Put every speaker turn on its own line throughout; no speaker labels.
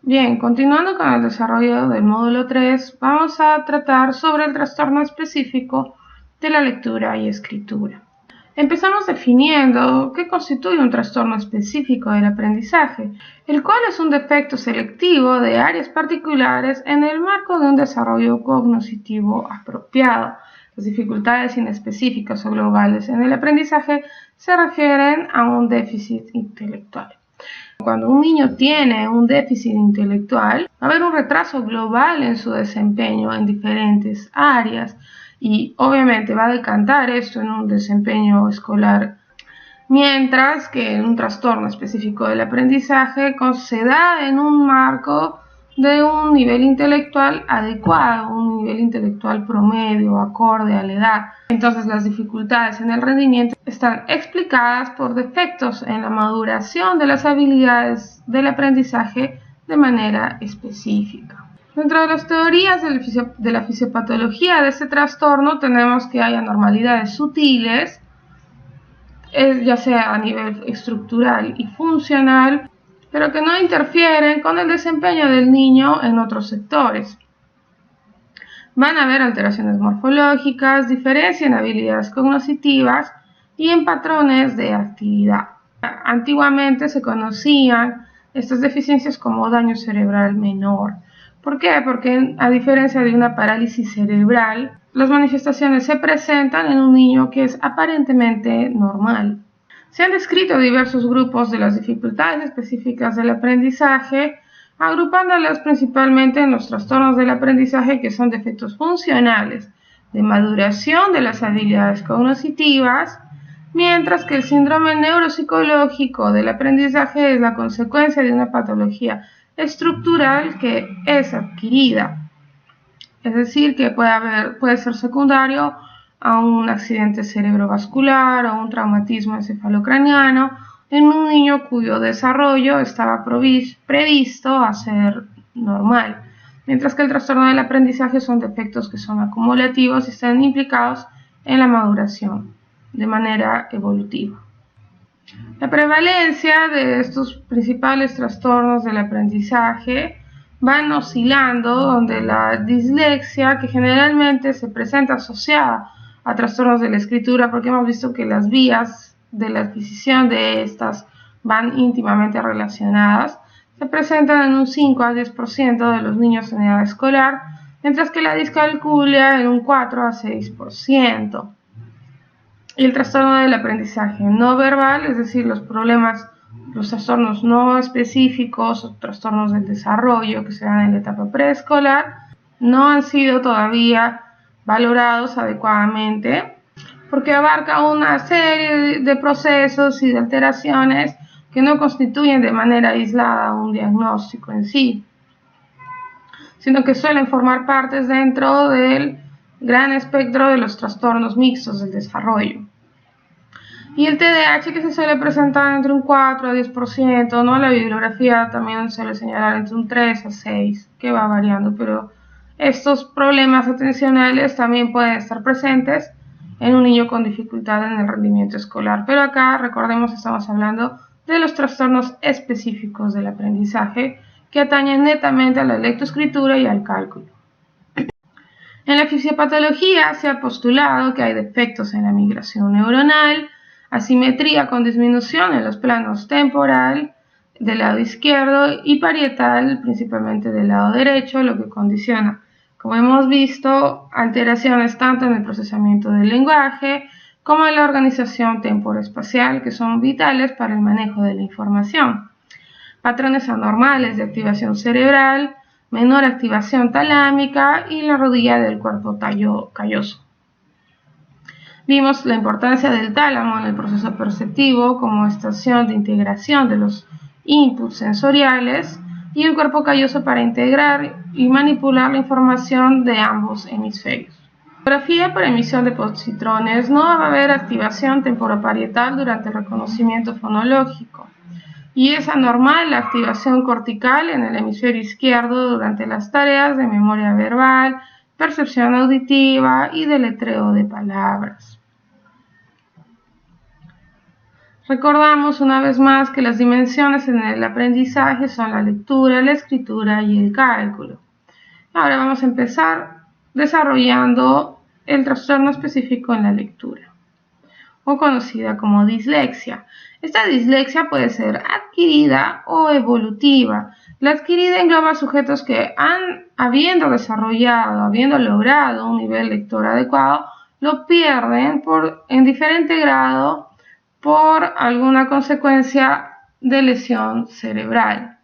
Bien, continuando con el desarrollo del módulo 3, vamos a tratar sobre el trastorno específico de la lectura y escritura. Empezamos definiendo qué constituye un trastorno específico del aprendizaje, el cual es un defecto selectivo de áreas particulares en el marco de un desarrollo cognitivo apropiado. Las dificultades inespecíficas o globales en el aprendizaje se refieren a un déficit intelectual. Cuando un niño tiene un déficit intelectual, va a haber un retraso global en su desempeño en diferentes áreas y obviamente va a decantar esto en un desempeño escolar, mientras que en un trastorno específico del aprendizaje se da en un marco de un nivel intelectual adecuado, un nivel intelectual promedio, acorde a la edad. Entonces las dificultades en el rendimiento están explicadas por defectos en la maduración de las habilidades del aprendizaje de manera específica. Dentro de las teorías de la fisiopatología de este trastorno tenemos que hay anormalidades sutiles, ya sea a nivel estructural y funcional, pero que no interfieren con el desempeño del niño en otros sectores. Van a haber alteraciones morfológicas, diferencia en habilidades cognitivas y en patrones de actividad. Antiguamente se conocían estas deficiencias como daño cerebral menor. ¿Por qué? Porque a diferencia de una parálisis cerebral, las manifestaciones se presentan en un niño que es aparentemente normal. Se han descrito diversos grupos de las dificultades específicas del aprendizaje, agrupándolas principalmente en los trastornos del aprendizaje que son defectos funcionales de maduración de las habilidades cognitivas, mientras que el síndrome neuropsicológico del aprendizaje es la consecuencia de una patología estructural que es adquirida, es decir, que puede ser secundario a un accidente cerebrovascular o un traumatismo encefalocraniano en un niño cuyo desarrollo estaba previsto a ser normal, mientras que el trastorno del aprendizaje son defectos que son acumulativos y están implicados en la maduración de manera evolutiva. La prevalencia de estos principales trastornos del aprendizaje van oscilando, donde la dislexia, que generalmente se presenta asociada a trastornos de la escritura, porque hemos visto que las vías de la adquisición de estas van íntimamente relacionadas, se presentan en un 5 a 10% de los niños en edad escolar, mientras que la discalculia en un 4 a 6%. Y el trastorno del aprendizaje no verbal, es decir, los trastornos no específicos o trastornos del desarrollo que se dan en la etapa preescolar, no han sido todavía valorados adecuadamente porque abarca una serie de procesos y de alteraciones que no constituyen de manera aislada un diagnóstico en sí, sino que suelen formar partes dentro del gran espectro de los trastornos mixtos del desarrollo. Y el TDAH, que se suele presentar entre un 4 a 10%, ¿no? La bibliografía también suele señalar entre un 3 a 6, que va variando, pero estos problemas atencionales también pueden estar presentes en un niño con dificultad en el rendimiento escolar. Pero acá, recordemos, estamos hablando de los trastornos específicos del aprendizaje que atañen netamente a la lectoescritura y al cálculo. En la fisiopatología se ha postulado que hay defectos en la migración neuronal, asimetría con disminución en los planos temporal del lado izquierdo y parietal principalmente del lado derecho, lo que condiciona, como hemos visto, alteraciones tanto en el procesamiento del lenguaje como en la organización temporoespacial, que son vitales para el manejo de la información. Patrones anormales de activación cerebral, menor activación talámica y la rodilla del cuerpo calloso. Vimos la importancia del tálamo en el proceso perceptivo como estación de integración de los inputs sensoriales y el cuerpo calloso para integrar y manipular la información de ambos hemisferios. En la tomografía por emisión de positrones no va a haber activación temporoparietal durante el reconocimiento fonológico y es anormal la activación cortical en el hemisferio izquierdo durante las tareas de memoria verbal, percepción auditiva y deletreo de palabras. Recordamos una vez más que las dimensiones en el aprendizaje son la lectura, la escritura y el cálculo. Ahora vamos a empezar desarrollando el trastorno específico en la lectura, o conocida como dislexia. Esta dislexia puede ser adquirida o evolutiva. La adquirida engloba sujetos que habiendo logrado un nivel lector adecuado, lo pierden en diferente grado por alguna consecuencia de lesión cerebral.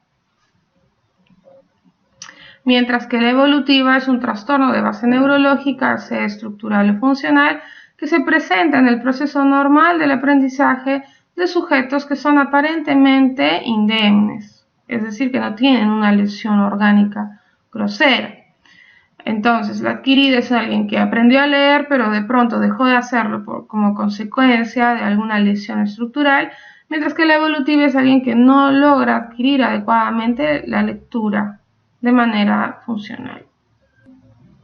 Mientras que la evolutiva es un trastorno de base neurológica, sea estructural o funcional, que se presenta en el proceso normal del aprendizaje de sujetos que son aparentemente indemnes, es decir, que no tienen una lesión orgánica grosera. Entonces, la adquirida es alguien que aprendió a leer, pero de pronto dejó de hacerlo como consecuencia de alguna lesión estructural, mientras que la evolutiva es alguien que no logra adquirir adecuadamente la lectura de manera funcional.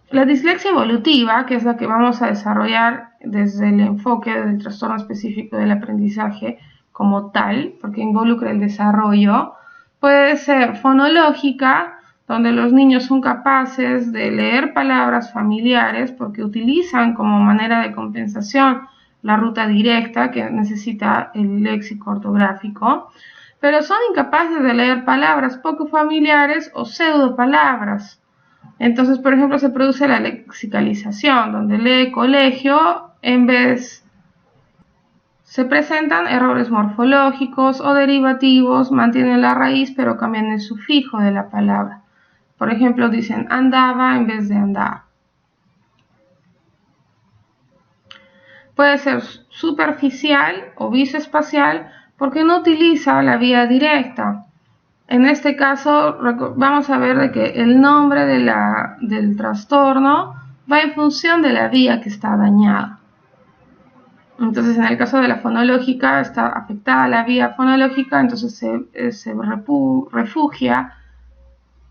La dislexia evolutiva, que es la que vamos a desarrollar desde el enfoque del trastorno específico del aprendizaje como tal, porque involucra el desarrollo, puede ser fonológica, donde los niños son capaces de leer palabras familiares porque utilizan como manera de compensación la ruta directa que necesita el léxico ortográfico, pero son incapaces de leer palabras poco familiares o pseudopalabras. Entonces, por ejemplo, se produce la lexicalización, donde lee colegio se presentan errores morfológicos o derivativos, mantienen la raíz pero cambian el sufijo de la palabra. Por ejemplo, dicen andaba en vez de andar. Puede ser superficial o visoespacial porque no utiliza la vía directa. En este caso vamos a ver de que el nombre del trastorno va en función de la vía que está dañada. Entonces, en el caso de la fonológica, está afectada la vía fonológica, entonces se refugia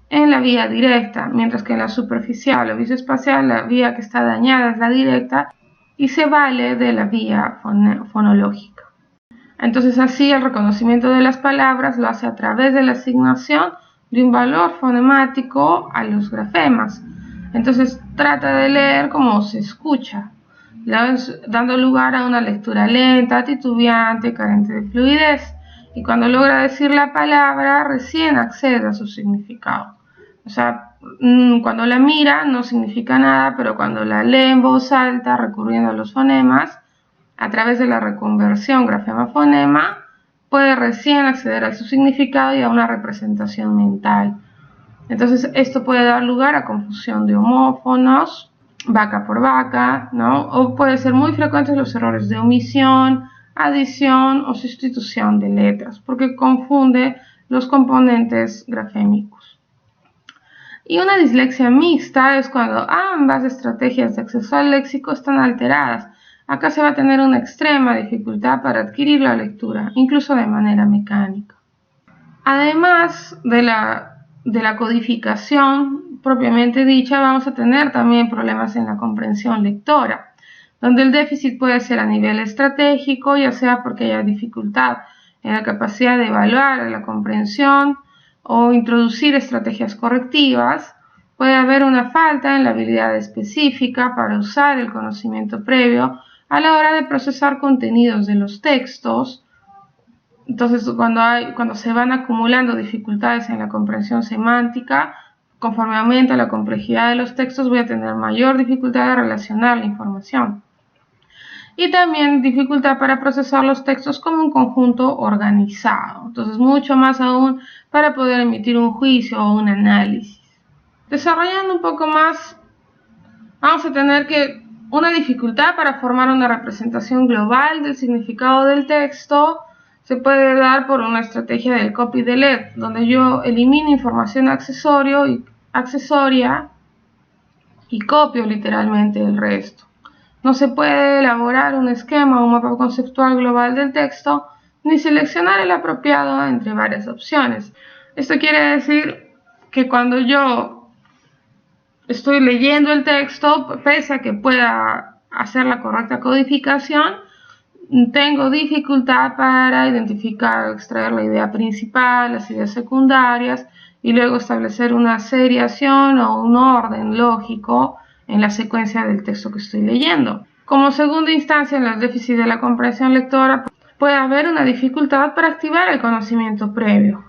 en la vía directa, mientras que en la superficial o visoespacial la vía que está dañada es la directa y se vale de la vía fonológica. Entonces así el reconocimiento de las palabras lo hace a través de la asignación de un valor fonemático a los grafemas. Entonces trata de leer como se escucha, dando lugar a una lectura lenta, titubeante, carente de fluidez. Y cuando logra decir la palabra, recién accede a su significado. O sea, cuando la mira no significa nada, pero cuando la lee en voz alta, recurriendo a los fonemas, a través de la reconversión grafema-fonema, puede recién acceder a su significado y a una representación mental. Entonces, esto puede dar lugar a confusión de homófonos, vaca por vaca, ¿no? O puede ser muy frecuentes los errores de omisión, adición o sustitución de letras, porque confunde los componentes grafémicos. Y una dislexia mixta es cuando ambas estrategias de acceso al léxico están alteradas. Acá se va a tener una extrema dificultad para adquirir la lectura, incluso de manera mecánica. Además de la codificación propiamente dicha, vamos a tener también problemas en la comprensión lectora, donde el déficit puede ser a nivel estratégico, ya sea porque haya dificultad en la capacidad de evaluar la comprensión o introducir estrategias correctivas. Puede haber una falta en la habilidad específica para usar el conocimiento previo a la hora de procesar contenidos de los textos. Entonces, cuando se van acumulando dificultades en la comprensión semántica, conforme aumenta la complejidad de los textos, voy a tener mayor dificultad de relacionar la información. Y también dificultad para procesar los textos como un conjunto organizado. Entonces, mucho más aún para poder emitir un juicio o un análisis. Desarrollando un poco más, vamos a tener una dificultad para formar una representación global del significado del texto. Se puede dar por una estrategia del copy-delete, donde yo elimino información accesoria y copio literalmente el resto. No se puede elaborar un esquema o un mapa conceptual global del texto, ni seleccionar el apropiado entre varias opciones. Esto quiere decir que cuando yo estoy leyendo el texto, pese a que pueda hacer la correcta codificación, tengo dificultad para identificar o extraer la idea principal, las ideas secundarias y luego establecer una seriación o un orden lógico en la secuencia del texto que estoy leyendo. Como segunda instancia, en el déficit de la comprensión lectora puede haber una dificultad para activar el conocimiento previo.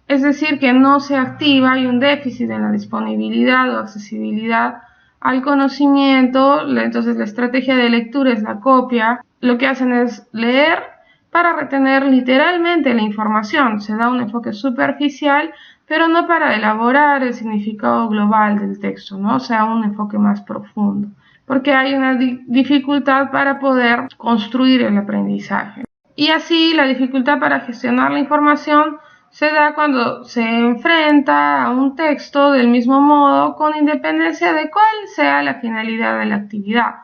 Es decir, que no se activa, hay un déficit en la disponibilidad o accesibilidad al conocimiento, entonces la estrategia de lectura es la copia. Lo que hacen es leer para retener literalmente la información, se da un enfoque superficial, pero no para elaborar el significado global del texto, ¿no? O sea, un enfoque más profundo, porque hay una dificultad para poder construir el aprendizaje. Y así la dificultad para gestionar la información se da cuando se enfrenta a un texto del mismo modo con independencia de cuál sea la finalidad de la actividad.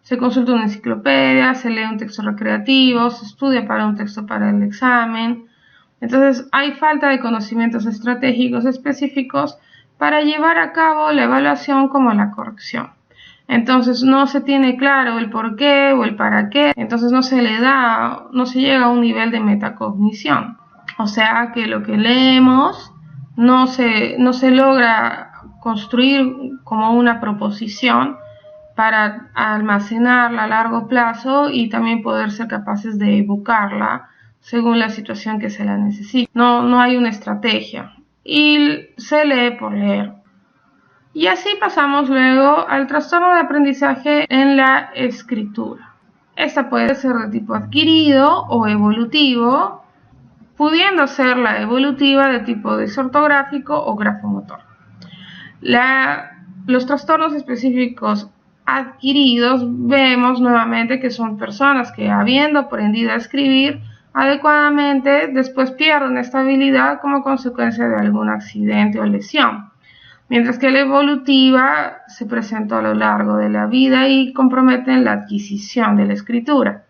Se consulta una enciclopedia, se lee un texto recreativo, se estudia para un texto para el examen. Entonces hay falta de conocimientos estratégicos específicos para llevar a cabo la evaluación como la corrección. Entonces no se tiene claro el por qué o el para qué, entonces no se llega a un nivel de metacognición. O sea que lo que leemos no se logra construir como una proposición para almacenarla a largo plazo y también poder ser capaces de evocarla según la situación que se la necesite. No hay una estrategia y se lee por leer. Y así pasamos luego al trastorno de aprendizaje en la escritura. Esta puede ser de tipo adquirido o evolutivo, pudiendo ser la evolutiva de tipo disortográfico o grafomotor. Los trastornos específicos adquiridos vemos nuevamente que son personas que, habiendo aprendido a escribir adecuadamente, después pierden esta habilidad como consecuencia de algún accidente o lesión, mientras que la evolutiva se presenta a lo largo de la vida y comprometen la adquisición de la escritura.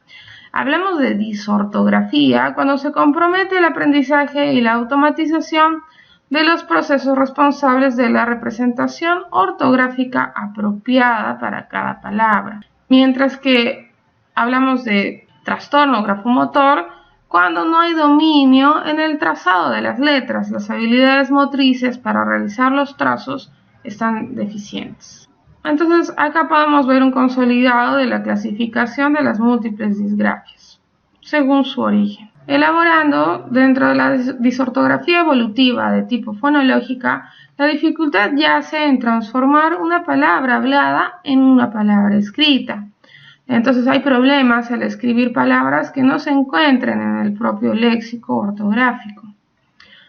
Hablamos de disortografía cuando se compromete el aprendizaje y la automatización de los procesos responsables de la representación ortográfica apropiada para cada palabra. Mientras que hablamos de trastorno grafomotor cuando no hay dominio en el trazado de las letras, las habilidades motrices para realizar los trazos están deficientes. Entonces acá podemos ver un consolidado de la clasificación de las múltiples disgrafias, según su origen. Elaborando, dentro de la disortografía evolutiva de tipo fonológica, la dificultad yace en transformar una palabra hablada en una palabra escrita. Entonces hay problemas al escribir palabras que no se encuentren en el propio léxico ortográfico.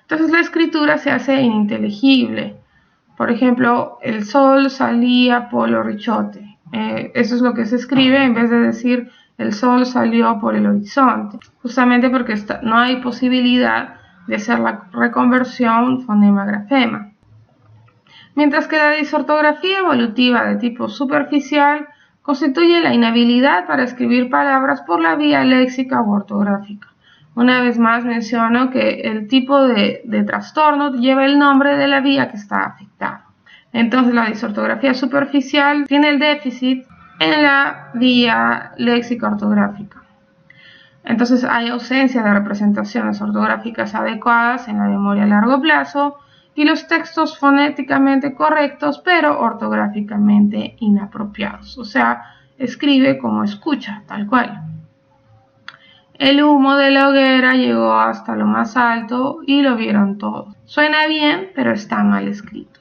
Entonces la escritura se hace ininteligible. Por ejemplo, el sol salía por el horizonte. Eso es lo que se escribe en vez de decir el sol salió por el horizonte. Justamente porque no hay posibilidad de hacer la reconversión fonema-grafema. Mientras que la disortografía evolutiva de tipo superficial constituye la inhabilidad para escribir palabras por la vía léxica o ortográfica. Una vez más menciono que el tipo de trastorno lleva el nombre de la vía que está afectada. Entonces la disortografía superficial tiene el déficit en la vía léxica ortográfica. Entonces hay ausencia de representaciones ortográficas adecuadas en la memoria a largo plazo y los textos fonéticamente correctos pero ortográficamente inapropiados. O sea, escribe como escucha, tal cual. El humo de la hoguera llegó hasta lo más alto y lo vieron todos. Suena bien, pero está mal escrito,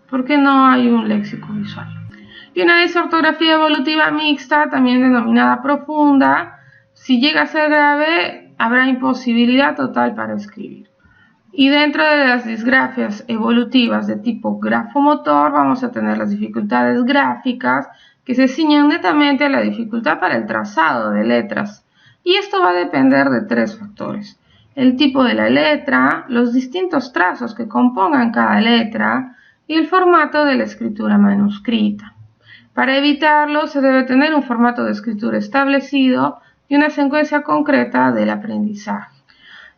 porque no hay un léxico visual. Y una disortografía evolutiva mixta, también denominada profunda, si llega a ser grave, habrá imposibilidad total para escribir. Y dentro de las disgrafias evolutivas de tipo grafomotor, vamos a tener las dificultades gráficas, que se ciñen netamente a la dificultad para el trazado de letras. Y esto va a depender de tres factores: el tipo de la letra, los distintos trazos que compongan cada letra y el formato de la escritura manuscrita. Para evitarlo se debe tener un formato de escritura establecido y una secuencia concreta del aprendizaje.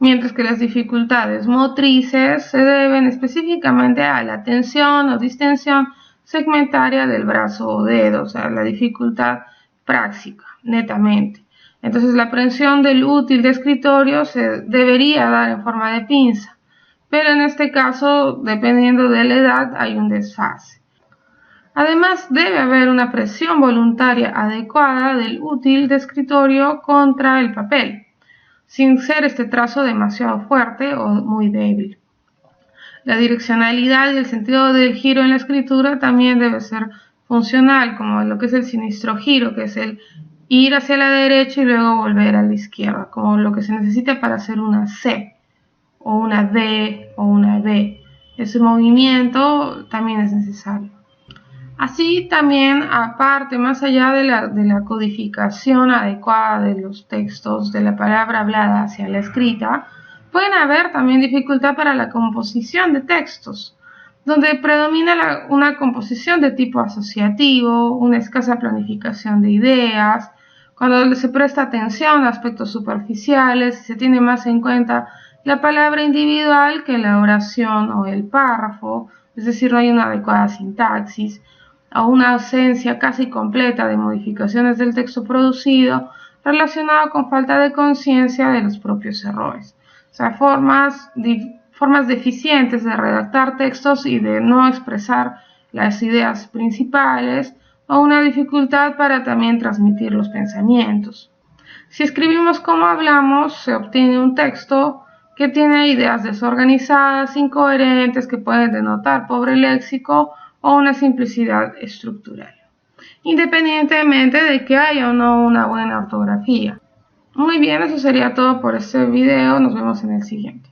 Mientras que las dificultades motrices se deben específicamente a la tensión o distensión segmentaria del brazo o dedo, o sea, la dificultad práctica, netamente. Entonces la aprehensión del útil de escritorio se debería dar en forma de pinza, pero en este caso, dependiendo de la edad, hay un desfase. Además, debe haber una presión voluntaria adecuada del útil de escritorio contra el papel, sin ser este trazo demasiado fuerte o muy débil. La direccionalidad y el sentido del giro en la escritura también debe ser funcional, como lo que es el sinistro giro, que es el ir hacia la derecha y luego volver a la izquierda, como lo que se necesita para hacer una C, o una D, o una B. Ese movimiento también es necesario. Así también, aparte, más allá de la codificación adecuada de los textos de la palabra hablada hacia la escrita, pueden haber también dificultad para la composición de textos, donde predomina una composición de tipo asociativo, una escasa planificación de ideas, cuando se presta atención a aspectos superficiales y se tiene más en cuenta la palabra individual que la oración o el párrafo, es decir, no hay una adecuada sintaxis, o una ausencia casi completa de modificaciones del texto producido relacionado con falta de conciencia de los propios errores. O sea, formas deficientes de redactar textos y de no expresar las ideas principales, o una dificultad para también transmitir los pensamientos. Si escribimos como hablamos, se obtiene un texto que tiene ideas desorganizadas, incoherentes, que pueden denotar pobre léxico o una simplicidad estructural, independientemente de que haya o no una buena ortografía. Muy bien, eso sería todo por este video. Nos vemos en el siguiente.